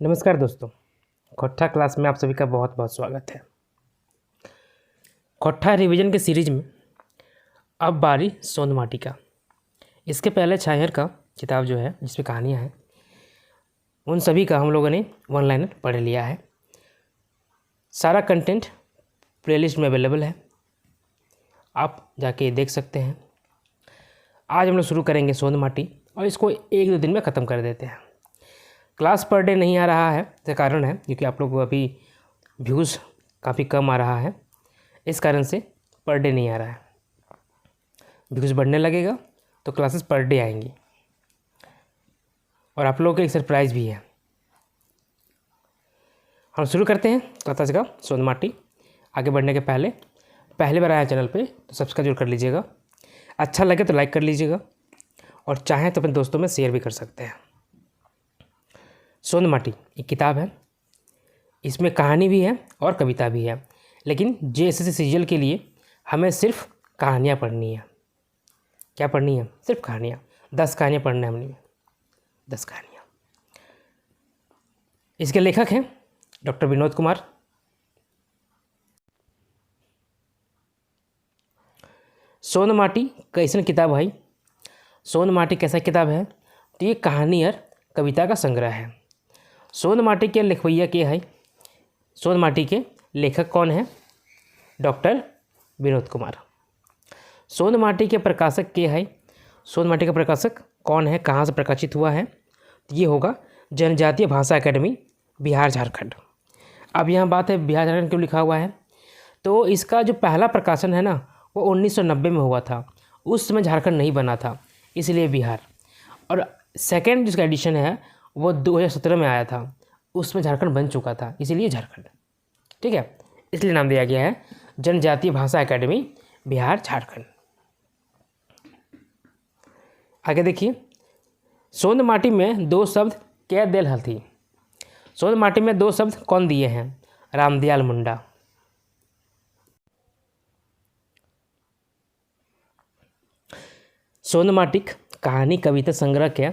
नमस्कार दोस्तों, खोट्ठा क्लास में आप सभी का बहुत बहुत स्वागत है। खोट्ठा रिवीजन के सीरीज में अब बारी सोन माटी का। इसके पहले छायर का किताब जो है जिसमें कहानियाँ हैं उन सभी का हम लोगों ने वन लाइनर पढ़ लिया है। सारा कंटेंट प्लेलिस्ट में अवेलेबल है, आप जाके देख सकते हैं। आज हम लोग शुरू करेंगे सोन माटी और इसको 1-2 दिन में ख़त्म कर देते हैं। क्लास पर डे नहीं आ रहा है, इसका कारण है क्योंकि आप लोग को अभी व्यूज़ काफ़ी कम आ रहा है, इस कारण से पर डे नहीं आ रहा है। व्यूज़ बढ़ने लगेगा तो क्लासेस पर डे आएंगी और आप लोगों को एक सरप्राइज़ भी है। हम शुरू करते हैं क्लास का सोन माटी। आगे बढ़ने के पहले बार आया चैनल पे तो सब्सक्राइब जरूर कर लीजिएगा, अच्छा लगे तो लाइक कर लीजिएगा और चाहें तो अपने दोस्तों में शेयर भी कर सकते हैं। सोन माटी एक किताब है, इसमें कहानी भी है और कविता भी है, लेकिन JSS सीजीएल के लिए हमें सिर्फ कहानियाँ पढ़नी है। क्या पढ़नी है? सिर्फ कहानियाँ। 10 कहानियाँ पढ़ना है हमने, 10 कहानियाँ। इसके लेखक हैं डॉक्टर विनोद कुमार। सोन माटी कैसन किताब है? सोन माटी कैसा किताब है? तो ये कहानी और कविता का संग्रह है। सोन माटी के लिखवैया के है? सोन माटी के लेखक कौन है? डॉक्टर विनोद कुमार। सोन माटी के प्रकाशक के है? सोन माटी का प्रकाशक कौन है? कहाँ से प्रकाशित हुआ है? तो ये होगा जनजातीय भाषा अकेडमी, बिहार झारखंड। अब यहाँ बात है बिहार झारखंड क्यों लिखा हुआ है, तो इसका जो पहला प्रकाशन है ना वो 1990 में हुआ था। उस समय झारखंड नहीं बना था, इसलिए बिहार। और सेकेंड जिसका एडिशन है वो 2017 में आया था, उसमें झारखंड बन चुका था, इसीलिए झारखंड। ठीक है, इसलिए नाम दिया गया है जनजातीय भाषा एकेडमी, बिहार झारखंड। आगे देखिए, सोन माटी में 2 शब्द क्या देल हथी? सोन माटी में 2 शब्द कौन दिए हैं? रामदयाल मुंडा। सोन माटिक कहानी कविता संग्रह के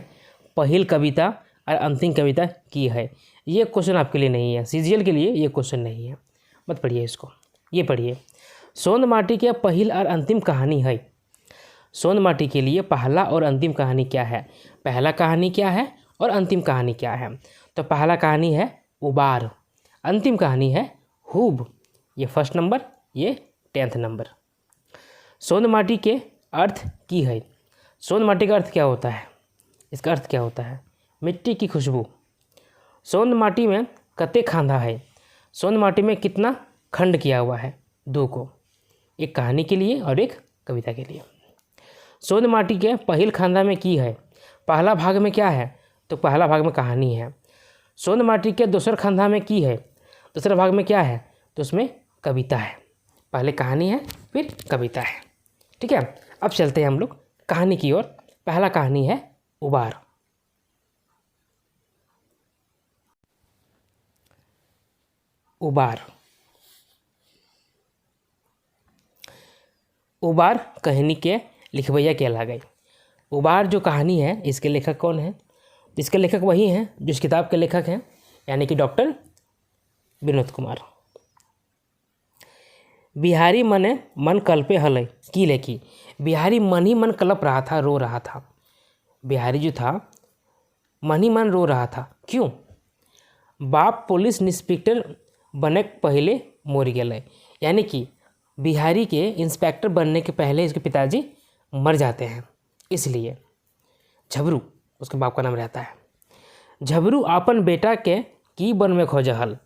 पहिल कविता और अंतिम कविता की है। ये क्वेश्चन आपके लिए नहीं है, सीजीएल के लिए ये क्वेश्चन नहीं है, मत पढ़िए इसको। ये पढ़िए, सोन माटी के पहिल और अंतिम कहानी है। सोन माटी के लिए पहला और अंतिम कहानी क्या है? पहला कहानी क्या है और अंतिम कहानी क्या है? तो पहला कहानी है उबार, अंतिम कहानी है हुब। ये 1st नंबर, ये 10th नंबर। सोन माटी के अर्थ की है? सोन माटी का अर्थ क्या होता है? इसका अर्थ क्या होता है? मिट्टी की खुशबू। सोन माटी में कते खांधा है? सोन माटी में कितना खंड किया हुआ है? 2 को, एक कहानी के लिए और एक कविता के लिए। सोन माटी के पहिल खांधा में की है? पहला भाग में क्या है? तो पहला भाग में कहानी है। सोन माटी के दूसर खांधा में की है? दूसरे भाग में क्या है? तो उसमें कविता है। पहले कहानी है फिर कविता है। ठीक है, अब चलते हैं हम लोग कहानी की ओर। पहला कहानी है उबार। उबार। उबार कहानी के लिखवैया कहला गई। उबार जो कहानी है इसके लेखक कौन है? इसके लेखक वही हैं जो इस किताब के लेखक हैं, यानी कि डॉक्टर विनोद कुमार। बिहारी मने मन कल्पे हलय की लेखी। बिहारी मन ही मन कल्प रहा था, रो रहा था। बिहारी जो था मन ही मन रो रहा था। क्यों? बाप पुलिस इंस्पेक्टर बने पहले मर गए, यानी कि बिहारी के इंस्पेक्टर बनने के पहले इसके पिताजी मर जाते हैं, इसलिए। झबरू उसके बाप का नाम रहता है। झबरू अपन बेटा के की बन में खोजहल।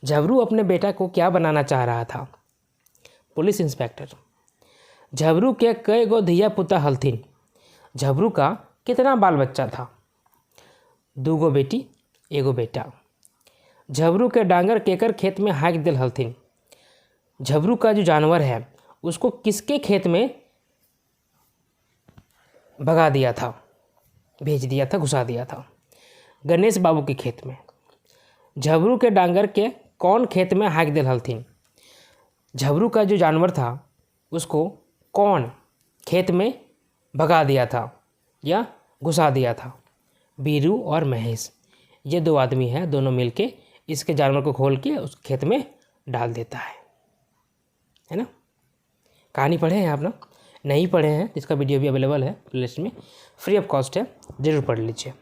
झबरू अपने बेटा को क्या बनाना चाह रहा था? Police inspector. झबरू के कई गो धिया पुता हलथिन। झबरू का कितना बाल बच्चा था? 2 गो बेटी 1 गो बेटा। झबरू के डांगर केकर खेत में हाँक दिल हलथिन। झबरू का जो जानवर है उसको किसके खेत में भगा दिया था, भेज दिया था, घुसा दिया था? गणेश बाबू के खेत में। झबरू के डांगर के कौन खेत में हाँक दिल हलथिन? झबरू का जो जानवर था उसको कौन खेत में भगा दिया था या घुसा दिया था? बीरू और महेश। ये 2 आदमी हैं, दोनों मिलके इसके जानवर को खोल के उस खेत में डाल देता है ना। कहानी पढ़े हैं आप ना? नहीं पढ़े हैं, इसका वीडियो भी अवेलेबल है प्लेलिस्ट में, फ्री ऑफ कॉस्ट है, ज़रूर पढ़ लीजिए।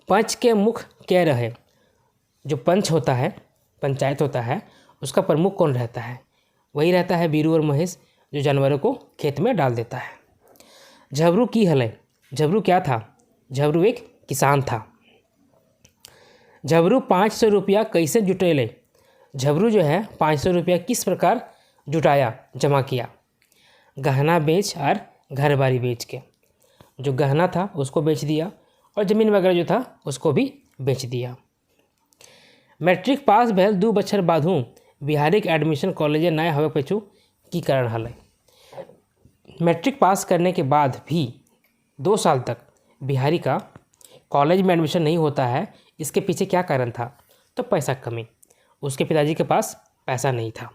पंच के मुख क्या रहे? जो पंच होता है, पंचायत होता है, उसका प्रमुख कौन रहता है? वही रहता है बीरू और महेश, जो जानवरों को खेत में डाल देता है। झबरू की हले? झबरू क्या था? झबरू एक किसान था। झबरू 500 रुपया कैसे जुटेले? झबरू जो है 500 रुपया किस प्रकार जुटाया, जमा किया? गहना बेच और घर बारी बेच के। जो गहना था उसको बेच दिया और ज़मीन वगैरह जो था उसको भी बेच दिया। मैट्रिक पास भेल 2 बछर बाधू बिहारी के एडमिशन कॉलेज नए हवे पेछू की कारण हल? मैट्रिक पास करने के बाद भी 2 साल तक बिहारी का कॉलेज में एडमिशन नहीं होता है, इसके पीछे क्या कारण था? तो पैसा कमी, उसके पिताजी के पास पैसा नहीं था।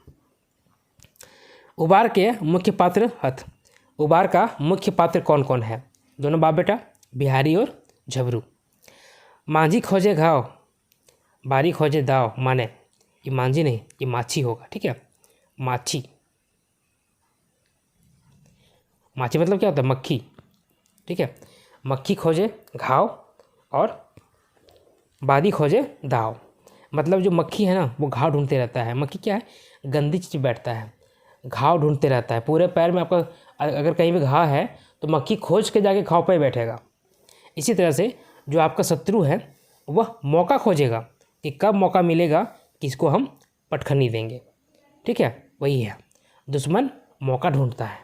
उबार के मुख्य पात्र हथ? उबार का मुख्य पात्र कौन कौन है? दोनों बाप बेटा, बिहारी और झबरू। मांझी खोजे घाव, बारी खोजे दाव, माने ये मांझी नहीं, ये माछी होगा, ठीक है। माछी, माछी मतलब क्या होता है? मक्खी, ठीक है। मक्खी खोजे घाव और बादी खोजे दाव, मतलब जो मक्खी है ना वो घाव ढूंढते रहता है। मक्खी क्या है? गंदी चीज़ बैठता है, घाव ढूंढते रहता है। पूरे पैर में आपका अगर कहीं भी घाव है तो मक्खी खोज के जाके घाव पर बैठेगा। इसी तरह से जो आपका शत्रु है वह मौका खोजेगा कि कब मौका मिलेगा कि इसको हम पटखनी देंगे, ठीक है। वही है, दुश्मन मौका ढूंढता है,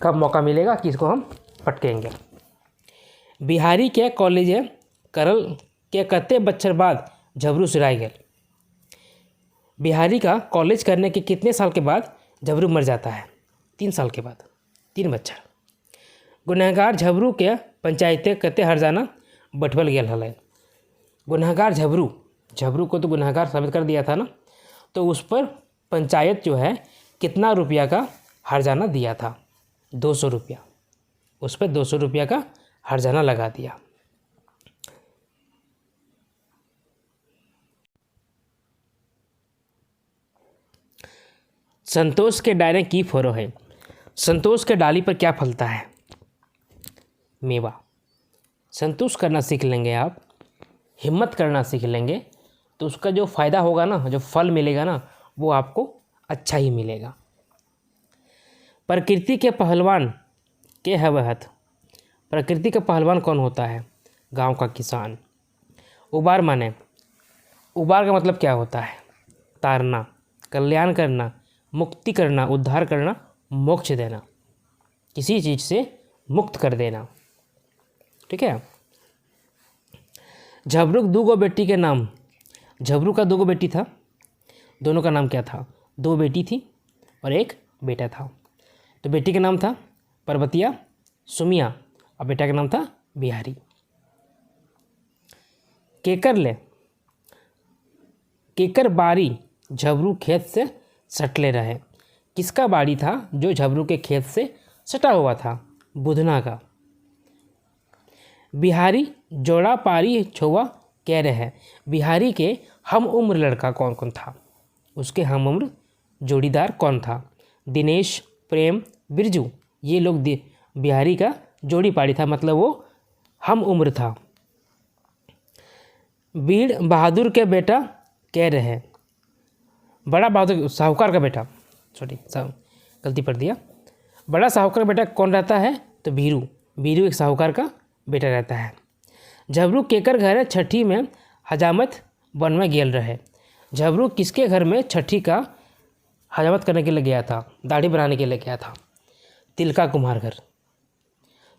कब मौका मिलेगा कि इसको हम पटकेंगे। बिहारी के कॉलेज करल के कते बच्चर बाद झबरू सिराय गए? बिहारी का कॉलेज करने के कितने साल के बाद झबरू मर जाता है? 3 साल के बाद, 3 बच्चर। गुनहगार झबरू के पंचायते कते हरजाना बटवल गेल हल? गुनहगार झबरू, झबरू को तो गुनहगार साबित कर दिया था ना, तो उस पर पंचायत जो है कितना रुपया का हरजाना दिया था? 200 रुपया। उस पर 200 रुपया का हरजाना लगा दिया। संतोष के डायरे की फोरो है? संतोष के डाली पर क्या फलता है? मेवा। संतोष करना सीख लेंगे आप, हिम्मत करना सीख लेंगे, तो उसका जो फ़ायदा होगा ना, जो फल मिलेगा ना, वो आपको अच्छा ही मिलेगा। प्रकृति के पहलवान के है वह? प्रकृति का पहलवान कौन होता है? गांव का किसान। उबार माने, उबार का मतलब क्या होता है? तारना, कल्याण करना, मुक्ति करना, उद्धार करना, मोक्ष देना, किसी चीज़ से मुक्त कर देना, ठीक है। झबरू 2 बेटी के नाम? झबरू का 2 बेटी था, दोनों का नाम क्या था? 2 बेटी थी और 1 बेटा था। तो बेटी का नाम था पर्वतिया, सुमिया, और बेटा का नाम था बिहारी। केकर ले? केकर बारी झबरू खेत से सटले रहे? किसका बाड़ी था जो झबरू के खेत से सटा हुआ था? बुधना का। बिहारी जोड़ा पारी छुआ कह रहे हैं? बिहारी के हम उम्र लड़का कौन कौन था? उसके हम उम्र जोड़ीदार कौन था? दिनेश, प्रेम, बिरजू, ये लोग बिहारी का जोड़ी पाड़ी था, मतलब वो हम उम्र था। बीड़ बहादुर के बेटा कह रहे हैं? बड़ा बहादुर साहूकार का बेटा, सॉरी गलती पढ़ दिया। बड़ा साहूकार का बेटा कौन रहता है? तो बीरू। बीरू एक साहूकार का बेटा रहता है। झबरू केकर घर छठी में हजामत वन में गेल रहे? झबरू किसके घर में छठी का हजामत करने के लिए गया था? दाढ़ी बनाने के लिए गया था। तिलका कुम्हार घर,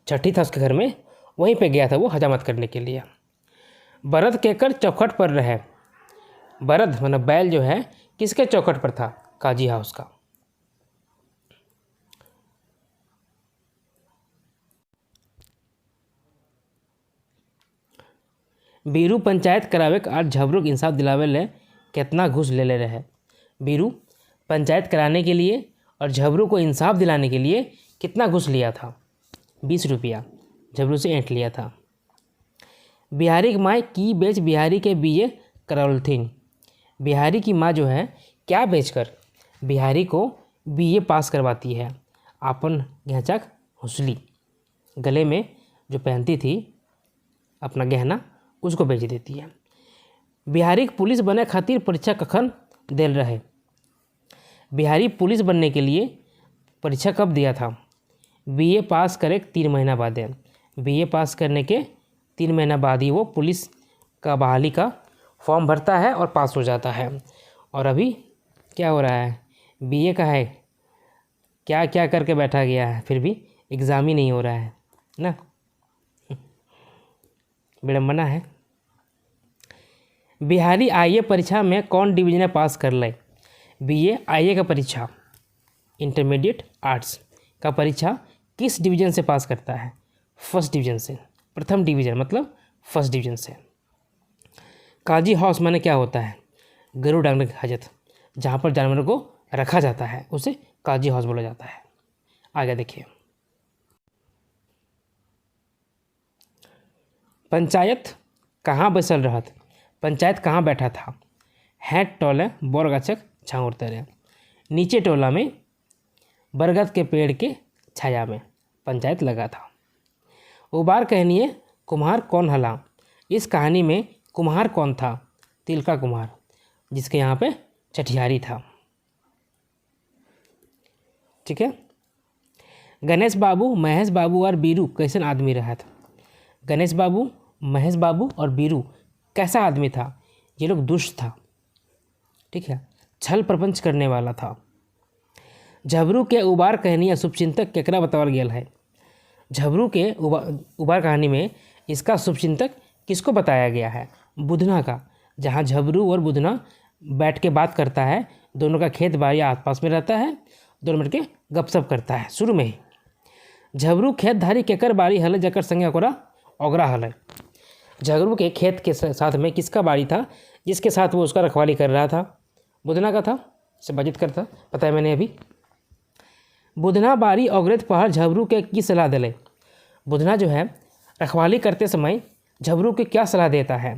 छठी था उसके घर में, वहीं पे गया था वो हजामत करने के लिए। बरद केकर चौखट पर रहे? बरद मतलब बैल जो है किसके चौखट पर था? काजी हाउस का। बीरू पंचायत करावे और झबरू के इंसाफ दिलावे ले कितना घूस ले रहे? बीरू पंचायत कराने के लिए और झबरू को इंसाफ दिलाने के लिए कितना घूस लिया था? 20 रुपया झबरू से ऐंठ लिया था। बिहारी की माँ की बेच बिहारी के बीए करौलथिन। बिहारी की माँ जो है क्या बेचकर बिहारी को बीए पास करवाती है? आपन घेचक हुसली, गले में जो पहनती थी अपना गहना उसको बेच देती है। बिहारी पुलिस बने खातिर परीक्षा कखन देल रहे? बिहारी पुलिस बनने के लिए परीक्षा कब दिया था? बीए पास करे 3 महीना बाद है। बीए पास करने के 3 महीना बाद ही वो पुलिस का बहाली का फॉर्म भरता है और पास हो जाता है। और अभी क्या हो रहा है? बीए का है, क्या क्या करके बैठा गया है, फिर भी एग्ज़ाम ही नहीं हो रहा है ना। विडम्बना है। बिहारी आईए परीक्षा में कौन डिवीजन पास कर ले? बीए आईए का परीक्षा इंटरमीडिएट आर्ट्स का परीक्षा किस डिवीज़न से पास करता है? फर्स्ट डिवीज़न से। प्रथम डिवीज़न मतलब फर्स्ट डिवीज़न से। काजी हाउस माने क्या होता है? गरुड़ डांगने की हजत, जहाँ पर जानवरों को रखा जाता है उसे काजी हाउस बोला जाता है। आगे देखिए, पंचायत कहाँ बसल रहत? पंचायत कहाँ बैठा था? हैट टोले बोरगाछक छाँवर तरे। नीचे टोला में बरगद के पेड़ के छाया में पंचायत लगा था। उबार कहनिए कुम्हार कौन हला? इस कहानी में कुम्हार कौन था? तिलका कुम्हार, जिसके यहाँ पे छठियारी था। ठीक है। गणेश बाबू, महेश बाबू और बीरू कैसन आदमी रहा था? गणेश बाबू, महेश बाबू और बीरू कैसा आदमी था? ये लोग दुष्ट था। ठीक है, छल प्रपंच करने वाला था। झबरू के उबार कहनिया शुभचिंतक केकरा बतावल गेल है? झबरू के उबार कहानी में इसका शुभचिंतक किसको बताया गया है? बुधना का। जहाँ झबरू और बुधना बैठ के बात करता है, दोनों का खेत बाड़ी आसपास में रहता है, दोनों मिल के गपशप करता है शुरू में ही। झबरू खेत धारी केकर बाड़ी हल जकर संगे ओकरा ओगरा हल। झबरू के खेत के साथ में किसका बाड़ी था जिसके साथ वो उसका रखवाली कर रहा था? बुधना का था, से बातचीत करता, पता है मैंने अभी। बुधना बारी ओगरेत पहाड़ झबरू के की सलाह दिले? बुधना जो है रखवाली करते समय झबरू के क्या सलाह देता है?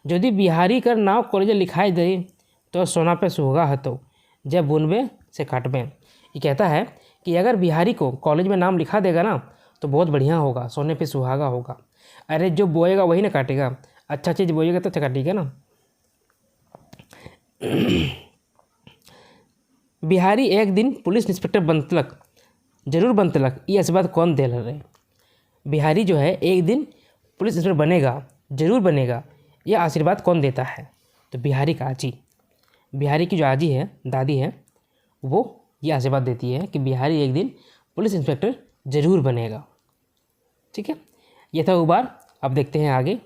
यदि बिहारी कर नाव कॉलेज लिखाई दे तो सोना पे सुहागा हतो, जब बुनबे से काटबे। ये कहता है कि अगर बिहारी को कॉलेज में नाम लिखा देगा ना तो बहुत बढ़िया होगा, सोने पे सुहागा होगा। अरे जो बोएगा वही ना काटेगा, अच्छा चीज़ बोएगा तो अच्छा काटेगा ना। बिहारी एक दिन पुलिस इंस्पेक्टर बनतलक, जरूर बनतलक, ये आशीर्वाद कौन दे रहे? बिहारी जो है एक दिन पुलिस इंस्पेक्टर बनेगा, जरूर बनेगा, यह आशीर्वाद कौन देता है? तो बिहारी का आजी, बिहारी की जो आजी है, दादी है, वो ये आशीर्वाद देती है कि बिहारी एक दिन पुलिस इंस्पेक्टर जरूर बनेगा। ठीक है, ये था उबार। अब देखते हैं आगे।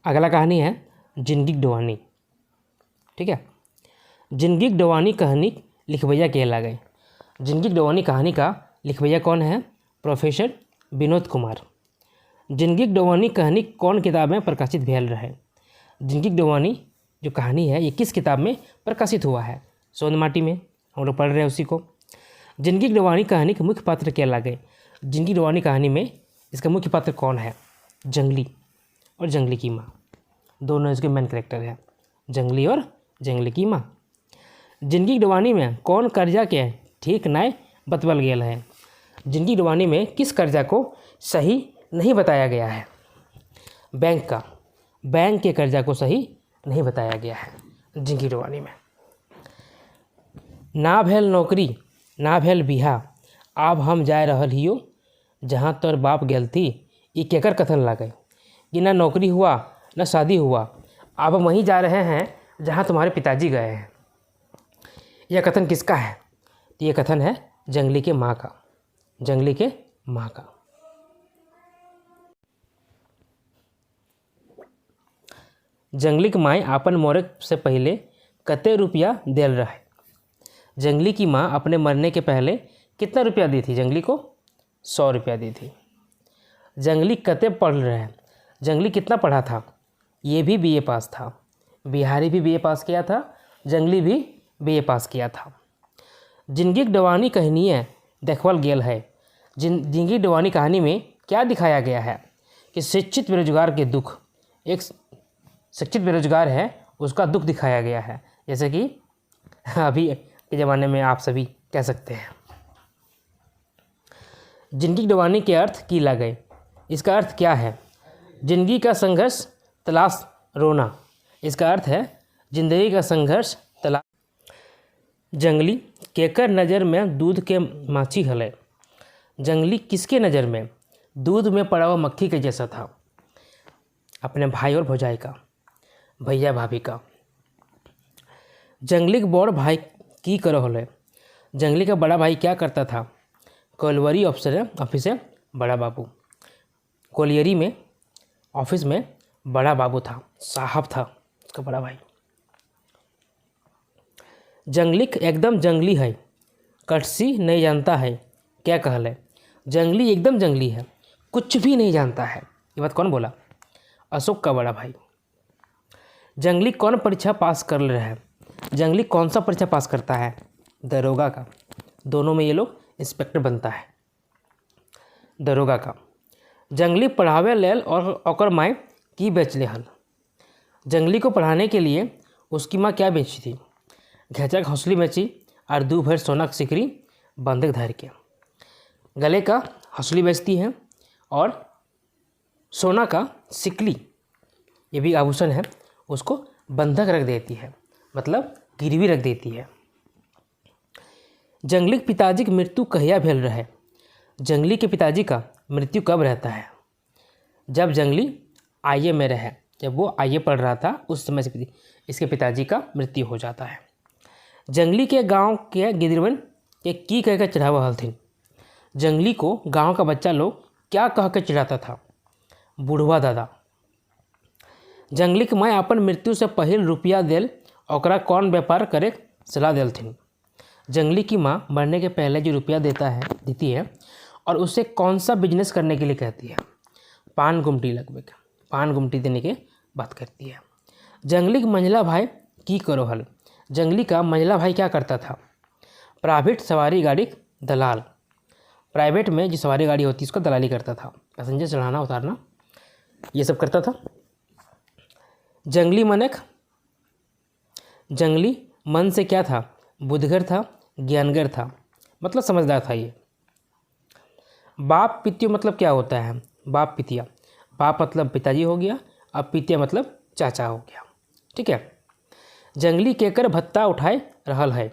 अगला कहानी है जिंदगी डोवानी। ठीक है, जिंदगी डोवानी कहानी लिखवैया कहला गए। जिंदगी डोवानी कहानी का लिखवैया कौन है? प्रोफेसर विनोद कुमार। जिंदगी डोवानी कहानी कौन किताब में प्रकाशित भेल रहे? जिंदगी डोवानी जो कहानी है ये किस किताब में प्रकाशित हुआ है? सोन माटी में, हम लोग पढ़ रहे हैं उसी को। जिंदगी डोवानी कहानी के मुख्य पात्र कहला गए। जिंदगी डोवानी कहानी में इसका मुख्य पात्र कौन है? जंगली और जंगली की माँ, दोनों इसके मेन कैरेक्टर हैं, जंगली और जंगली की माँ। जिंदगी डोवानी में कौन कर्जा के ठीक नाय बतवल गेल है? जिंदगी डोवानी में किस कर्जा को सही नहीं बताया गया है? बैंक का, बैंक के कर्जा को सही नहीं बताया गया है जिंदगी डोवानी में। ना भेल नौकरी ना भेल बिहा, आब हम जाए रहल हियो जहाँ तोर बाप गेल थी। ये केकर कथन लागे कि ना नौकरी हुआ ना शादी हुआ, अब हम वहीं जा रहे हैं जहाँ तुम्हारे पिताजी गए हैं। यह कथन किसका है? तो ये कथन है जंगली के माँ का, जंगली के माँ का। जंगली की माँ आपन मोरे से पहले कते रुपया देल रहे? जंगली की माँ अपने मरने के पहले कितना रुपया दी थी जंगली को? 100 रुपया दी थी। जंगली कते पढ़ रहे हैं? जंगली कितना पढ़ा था? ये भी बीए पास था। बिहारी भी बीए पास किया था, जंगली भी बीए पास किया था। जिंदगी डोवानी कहानी देखवल गेल है। जिंदगी डोवानी कहानी में क्या दिखाया गया है कि शिक्षित बेरोजगार के दुख, एक शिक्षित बेरोजगार है उसका दुख दिखाया गया है, जैसे कि अभी के ज़माने में आप सभी कह सकते हैं। जिंदगी डुबाने के अर्थ कीला गए, इसका अर्थ क्या है? जिंदगी का संघर्ष तलाश रोना, इसका अर्थ है जिंदगी का संघर्ष तलाश। जंगली केकर नज़र में दूध के माछी हले, जंगली किसके नज़र में? दूध में पड़ा हुआ मक्खी के जैसा था, अपने भाई और भौजाई का, भैया भाभी का। जंगली के बड़ भाई की करो हले, जंगली का बड़ा भाई क्या करता था? कोलवरी ऑफिस है बड़ा बाबू, कोलियरी में ऑफिस में बड़ा बाबू था, साहब था उसका बड़ा भाई। जंगली एकदम जंगली है, कटसी नहीं जानता है, क्या कहल है? जंगली एकदम जंगली है, कुछ भी नहीं जानता है। ये बात कौन बोला? अशोक का बड़ा भाई। जंगली कौन परीक्षा पास कर रहा है? जंगली कौन सा परीक्षा पास करता है? दरोगा का। दोनों में ये लोग इंस्पेक्टर बनता है, दरोगा का। जंगली पढ़ावे लेल और ओकर माँ की बेचले हल, जंगली को पढ़ाने के लिए उसकी माँ क्या बेची थी? घेचा का हौसली बेची और 2 भर सोना की सिकरी बंधक धर के। गले का हौसली बेचती है और सोना का सिकली, ये भी आभूषण है, उसको बंधक रख देती है, मतलब गिरवी रख देती है। जंगली के पिताजी की मृत्यु कहिया भेल रहे? जंगली के पिताजी का मृत्यु कब रहता है? जब जंगली आईए में रहे, जब वो आईए पढ़ रहा था उस समय से इसके पिताजी का मृत्यु हो जाता है। जंगली के गांव के गिदरवन के की कह कर चढ़ावा हलथिन, जंगली को गांव का बच्चा लोग क्या कह कर चिढ़ाता था? बूढ़वा दादा। जंगली के माँ अपन मृत्यु से पहले रुपया देल ओकरा कौन व्यापार करे सलाह देलथिन? जंगली की माँ मरने के पहले जो रुपया देती है और उससे कौन सा बिजनेस करने के लिए कहती है? पान गुमटी लगभग, पान गुमटी देने की बात करती है। जंगली का मंझला भाई की करो हल, जंगली का मंझला भाई क्या करता था? प्राइवेट सवारी गाड़ी दलाल, प्राइवेट में जो सवारी गाड़ी होती है उसका दलाली करता था, पैसेंजर चढ़ाना उतारना ये सब करता था। जंगली मनक, जंगली मन से क्या था? बुद्धगर था, ज्ञानगर था, मतलब समझदार था ये। बाप पितियो मतलब क्या होता है? बाप पितिया, बाप मतलब पिताजी हो गया, अब पितिया मतलब चाचा हो गया, ठीक है। जंगली केकर भत्ता उठाए रहल है,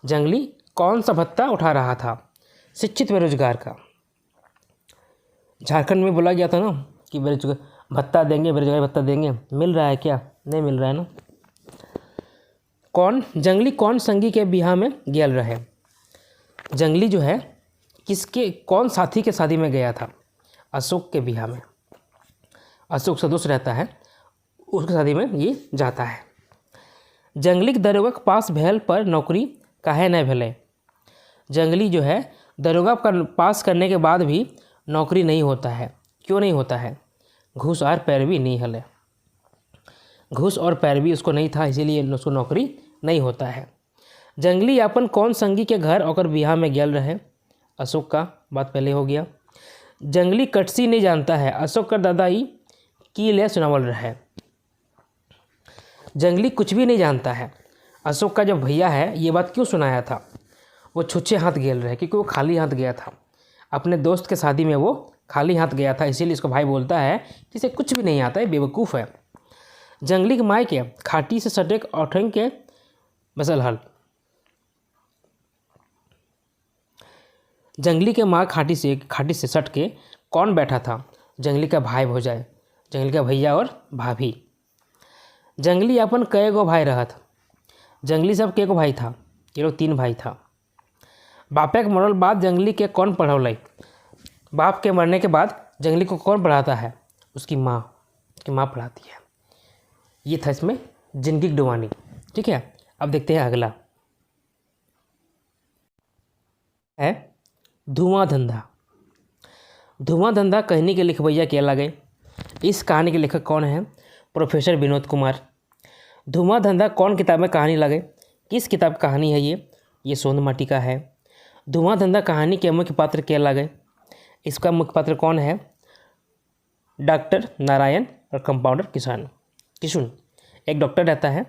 जंगली कौन सा भत्ता उठा रहा था? शिक्षित बेरोजगार का। झारखंड में बोला गया था ना कि बेरोजगार भत्ता देंगे, बेरोजगार भत्ता देंगे, मिल रहा है क्या? नहीं मिल रहा है ना। जंगली कौन संगी के बिहार में गेल रहे? जंगली जो है किसके, कौन साथी के शादी में गया था? अशोक के बिहार में, अशोक सदोष रहता है उसके शादी में ये जाता है। जंगली के दरोगा के पास भेल पर नौकरी काहे नहीं भेले? जंगली जो है दरोगा का पास करने के बाद भी नौकरी नहीं होता है, क्यों नहीं होता है? घूस और पैरवी नहीं हले, घूस और पैरवी उसको नहीं था, इसीलिए उसको नौकरी नहीं होता है। जंगली अपन कौन संगी के घर और बिहार में गेल रहे? अशोक का बात पहले हो गया। जंगली कटसी नहीं जानता है, अशोक का दादाई की ले सुनावल रहे। जंगली कुछ भी नहीं जानता है, अशोक का जो भैया है ये बात क्यों सुनाया था? वो छुच्छे हाथ गेल रहे, क्योंकि वो खाली हाथ गया था, अपने दोस्त के शादी में वो खाली हाथ गया था, इसीलिए इसको भाई बोलता है कि इसे कुछ भी नहीं आता है, बेवकूफ़ है। जंगली के माई के खाटी से सटे औठंग के बसल हल, जंगली के माँ खाटी से सट के कौन बैठा था? जंगली का भाई भौजाई, जंगली का भैया और भाभी। जंगली अपन कई गो भाई रहत? जंगली सब के गो भाई था? ये लोग 3 भाई था। बापे के मरल बाद जंगली के कौन पढ़ौल? बाप के मरने के बाद जंगली को कौन पढ़ाता है? उसकी माँ, उसकी माँ पढ़ाती है। ये था इसमें जिंदगी की डुबानी, ठीक है। अब देखते हैं अगला है धुआं धंधा। धुआं धंधा कहानी के लिखवैया क्या लगे? इस कहानी के लेखक कौन है? प्रोफेसर विनोद कुमार। धुआं धंधा कौन किताब में कहानी लगे? किस किताब की कहानी है ये सोंद माटी का है। धुआं धंधा कहानी के मुख्य पात्र क्या लगे? इसका मुख्य पात्र कौन है? डॉक्टर नारायण और कंपाउंडर किशुन। एक डॉक्टर रहता है,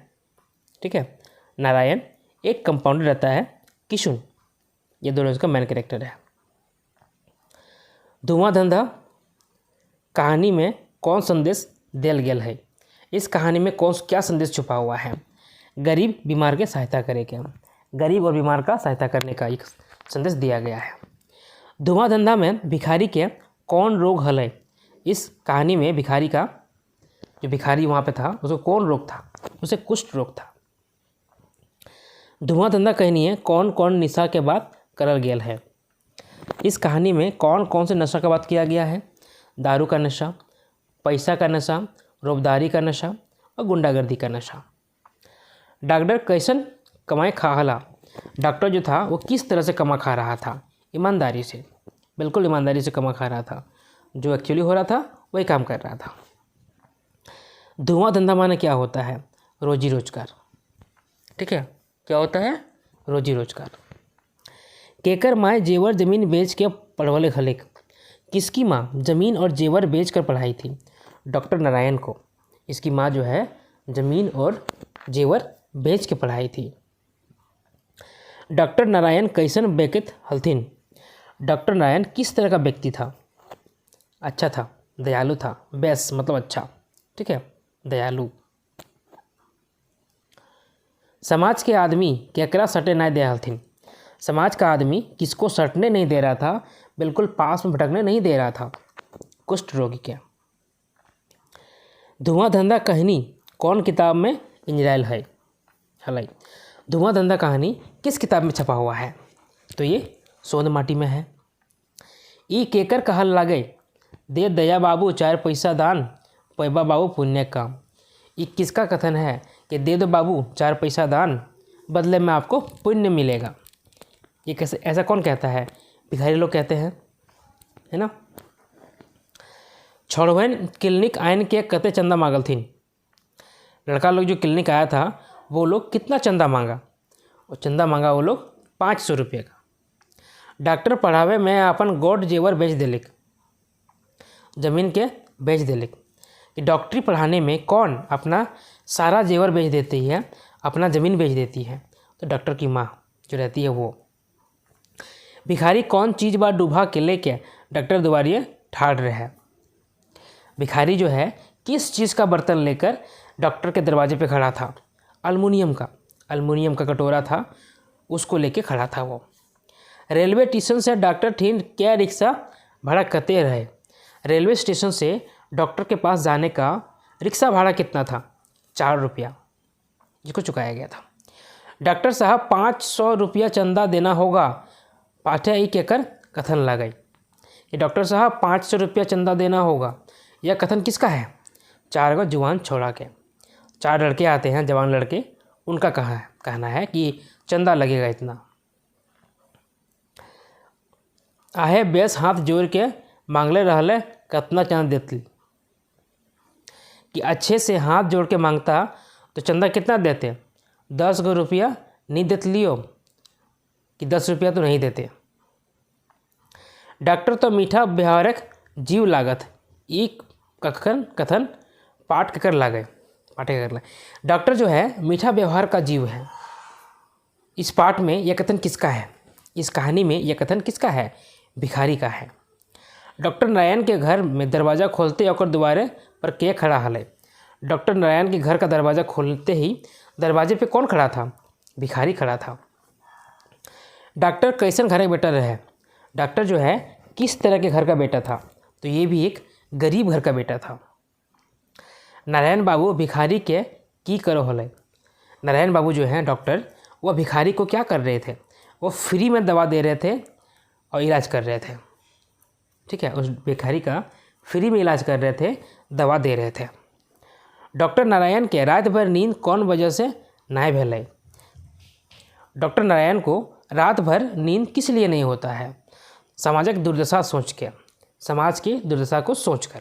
ठीक है, नारायण, एक कंपाउंडर रहता है किशुन। ये दोनों इसका मेन कैरेक्टर है। धुआं धंधा कहानी में कौन संदेश दिल गेल है? इस कहानी में क्या संदेश छुपा हुआ है? गरीब बीमार के सहायता करे क्या? गरीब और बीमार का सहायता करने का एक संदेश दिया गया है। धुआं धंधा में भिखारी के कौन रोग हल है? इस कहानी में भिखारी का, जो भिखारी वहाँ पे था, उसको कौन रोग था? उसे कुष्ठ रोग था। धुआं धंधा कहानी है कौन कौन निशा के बाद करल गेल है? इस कहानी में कौन कौन से नशा का बात किया गया है? दारू का नशा, पैसा का नशा, रोबदारी का नशा और गुंडागर्दी का नशा। डॉक्टर कैसन कमाए खाहला? डॉक्टर जो था वो किस तरह से कमा खा रहा था? ईमानदारी से, बिल्कुल ईमानदारी से कमा खा रहा था। जो एक्चुअली हो रहा था वही काम कर रहा था। धुआं धंधा माने क्या होता है? रोजी रोजगार, ठीक है, क्या होता है? रोजी रोजगार। केकर माँ जेवर जमीन बेच के पढ़वले खलेक? किसकी माँ जमीन और जेवर बेच कर पढ़ाई थी? डॉक्टर नारायण को। इसकी माँ जो है जमीन और जेवर बेच के पढ़ाई थी। डॉक्टर नारायण कैसन व्यक्ति हलथिन? डॉक्टर नारायण किस तरह का व्यक्ति था? अच्छा था, दयालु था। बेस मतलब अच्छा, ठीक है, दयालु। समाज के आदमी केकरा सटे नहीं दे हलथिन? समाज का आदमी किसको सटने नहीं दे रहा था, बिल्कुल पास में भटकने नहीं दे रहा था? कुष्ठ रोगी के। धुआं धंधा कहानी कौन किताब में इंजरायल है? हलाई। धुआं धंधा कहानी किस किताब में छपा हुआ है? तो ये सोंद माटी में है। ई केकर कहल लागे? दे दया बाबू 4 पैसा दान, पैबा बाबू पुण्य काम। ये किसका कथन है कि दे दो बाबू 4 पैसा दान, बदले में आपको पुण्य मिलेगा? ये कैसे, ऐसा कौन कहता है? भिखारी लोग कहते हैं, है ना। छोड़वेन क्लिनिक आयन के कते चंदा मांगल थी? लड़का लोग जो क्लिनिक आया था वो लोग कितना चंदा मांगा? और चंदा मांगा वो लोग 500 रुपये का। डॉक्टर पढ़ावे में अपन गोड जेवर बेच देलिक, जमीन के बेच देलिक। कि डॉक्टरी पढ़ाने में कौन अपना सारा जेवर बेच देती है, अपना ज़मीन बेच देती है? तो डॉक्टर की माँ जो रहती है वो। भिखारी कौन चीज़ बा डूबा के लेके डॉक्टर दुआरिये ठाड़ रहे हैं? भिखारी जो है किस चीज़ का बर्तन लेकर डॉक्टर के दरवाजे पे खड़ा था? अल्मुनियम का कटोरा था, उसको लेके खड़ा था वो। रेलवे स्टेशन से डॉक्टर ठीन क्या रिक्शा भाड़ा कते रहे? रेलवे स्टेशन से डॉक्टर के पास जाने का रिक्शा भाड़ा कितना था? 4 रुपया, जिसको चुकाया गया था। डॉक्टर साहब 500 रुपया चंदा देना होगा, पाठ्या एक एकर कथन लगाई। कि डॉक्टर साहब 500 रुपया चंदा देना होगा, यह कथन किसका है? 4 गो जवान छोड़ा के, 4 लड़के आते हैं, जवान लड़के, उनका कहना है कि चंदा लगेगा इतना। आहे बेस हाथ जोड़ के मांगले रहले कितना चंदा देती? कि अच्छे से हाथ जोड़ के मांगता तो चंदा कितना देते? 10 गो रुपया नहीं देते लियो, कि 10 रुपया तो नहीं देते। डॉक्टर तो मीठा व्यवहारक जीव लागत, एक कथन पाठ कर लागे, डॉक्टर जो है मीठा व्यवहार का जीव है। इस पाठ में यह कथन किसका है? इस कहानी में यह कथन किसका है? भिखारी का है। डॉक्टर नारायण के घर में दरवाज़ा खोलते और द्वारे पर के खड़ा हले? डॉक्टर नारायण के घर का दरवाज़ा खोलते ही दरवाजे पे कौन खड़ा था? भिखारी खड़ा था। डॉक्टर कैसन घर का बेटा रहे? डॉक्टर जो है किस तरह के घर का बेटा था? तो ये भी एक गरीब घर का बेटा था। नारायण बाबू भिखारी के की करो हले? नारायण बाबू जो हैं डॉक्टर, वह भिखारी को क्या कर रहे थे? वो फ्री में दवा दे रहे थे और इलाज कर रहे थे, ठीक है, उस भिखारी का फ्री में इलाज कर रहे थे, दवा दे रहे थे। डॉक्टर नारायण के रात भर नींद कौन वजह से नहीं भेल? डॉक्टर नारायण को रात भर नींद किस लिए नहीं होता है? सामाजिक दुर्दशा सोच के, समाज की दुर्दशा को सोचकर।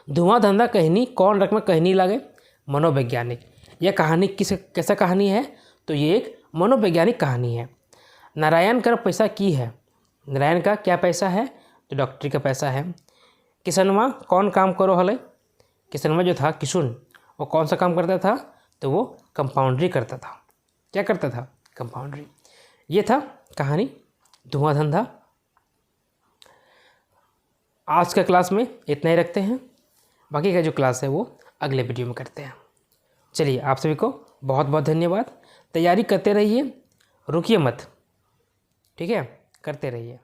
धुआं धंधा कहानी कौन रकम कहानी लगे? मनोवैज्ञानिक। यह कहानी कैसा कहानी है? तो ये एक मनोवैज्ञानिक कहानी है। नारायण का पैसा की है? नारायण का क्या पैसा है? तो डॉक्टरी का पैसा है। किसनवा कौन काम करो हले? किसनवा जो था किशुन, वो कौन सा काम करता था? तो वो कंपाउंड्री करता था। क्या करता था? कंपाउंड्री। ये था कहानी धुआं धंधा। आज का क्लास में इतना ही रखते हैं, बाकी का जो क्लास है वो अगले वीडियो में करते हैं। चलिए, आप सभी को बहुत बहुत धन्यवाद। तैयारी करते रहिए, रुकिए मत, ठीक है, करते रहिए।